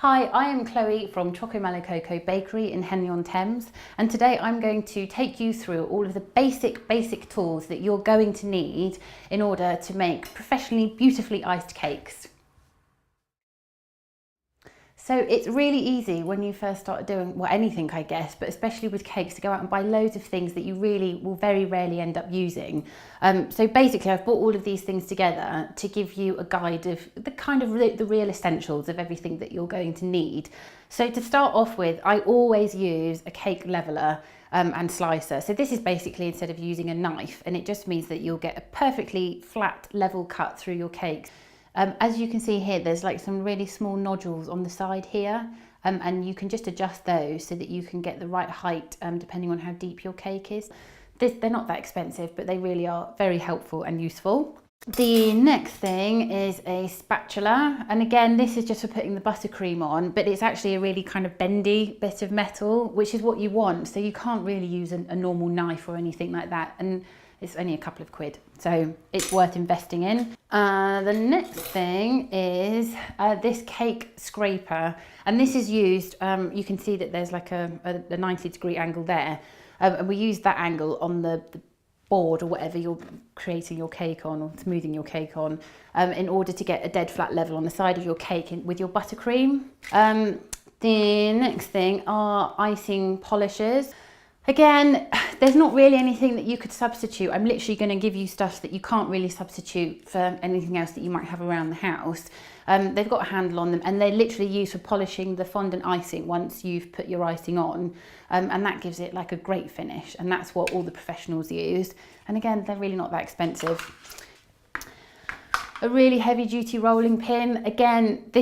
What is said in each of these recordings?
Hi, I am Chloe from Choco Mallow Cocoa Bakery in Henley-on-Thames, and today I'm going to take you through all of the basic tools that you're going to need in order to make professionally beautifully iced cakes. So it's really easy when you first start doing, well, anything I guess, but especially with cakes, to go out and buy loads of things that you really will very rarely end up using. So basically I've brought all of these things together to give you a guide of the real essentials of everything that you're going to need. So to start off with, I always use a cake leveler and slicer. So this is basically instead of using a knife, and it just means that you'll get a perfectly flat level cut through your cakes. As you can see here, there's like some really small nodules on the side here, and you can just adjust those so that you can get the right height depending on how deep your cake is. They're not that expensive, but they really are very helpful and useful. The next thing is a spatula, and again this is just for putting the buttercream on, but it's actually a really kind of bendy bit of metal, which is what you want, so you can't really use a normal knife or anything like that, and it's only a couple of quid, so it's worth investing in. The next thing is this cake scraper, and this is used, you can see that there's like a 90-degree angle there, and we use that angle on the board or whatever you're creating your cake on or smoothing your cake on, in order to get a dead flat level on the side of your cake with your buttercream. The next thing are icing polishers. Again, there's not really anything that you could substitute. I'm literally going to give you stuff that you can't really substitute for anything else that you might have around the house. They've got a handle on them, and they're literally used for polishing the fondant icing once you've put your icing on, and that gives it like a great finish, and that's what all the professionals use. And again, they're really not that expensive. A really heavy duty rolling pin. Again,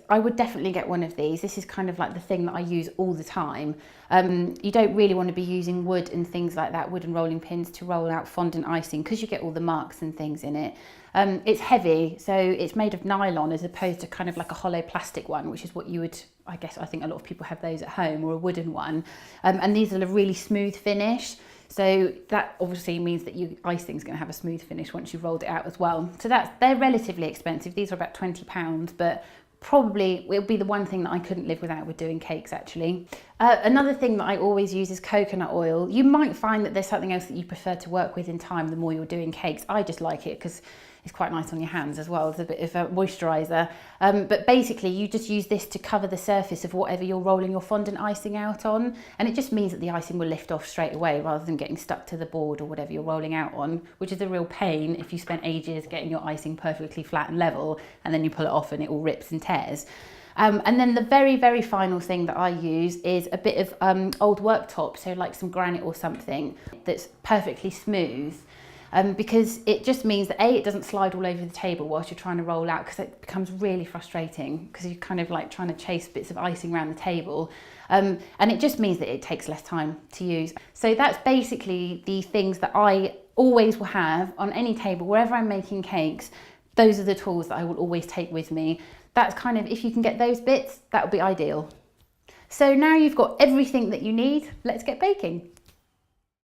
I would definitely get one of these. This is kind of like the thing that I use all the time. You don't really want to be using wood and things like that, wooden rolling pins, to roll out fondant icing, because you get all the marks and things in it. It's heavy, so it's made of nylon as opposed to kind of like a hollow plastic one, which is what you would, I think a lot of people have those at home, or a wooden one. And these are a really smooth finish. So that obviously means that your icing's going to have a smooth finish once you've rolled it out as well. So they're relatively expensive. These are about £20, but probably it'll be the one thing that I couldn't live without with doing cakes, actually. Another thing that I always use is coconut oil. You might find that there's something else that you prefer to work with in time the more you're doing cakes. I just like it because it's quite nice on your hands as well. It's a bit of a moisturiser. But basically you just use this to cover the surface of whatever you're rolling your fondant icing out on. And it just means that the icing will lift off straight away rather than getting stuck to the board or whatever you're rolling out on, which is a real pain if you spent ages getting your icing perfectly flat and level, and then you pull it off and it all rips and tears. And then the very final thing that I use is a bit of old worktop, so like some granite or something that's perfectly smooth. Because it just means that it doesn't slide all over the table whilst you're trying to roll out, because it becomes really frustrating because you're kind of like trying to chase bits of icing around the table. And it just means that it takes less time to use. So that's basically the things that I always will have on any table, wherever I'm making cakes. Those are the tools that I will always take with me. That's kind of, if you can get those bits, that would be ideal. So now you've got everything that you need, let's get baking.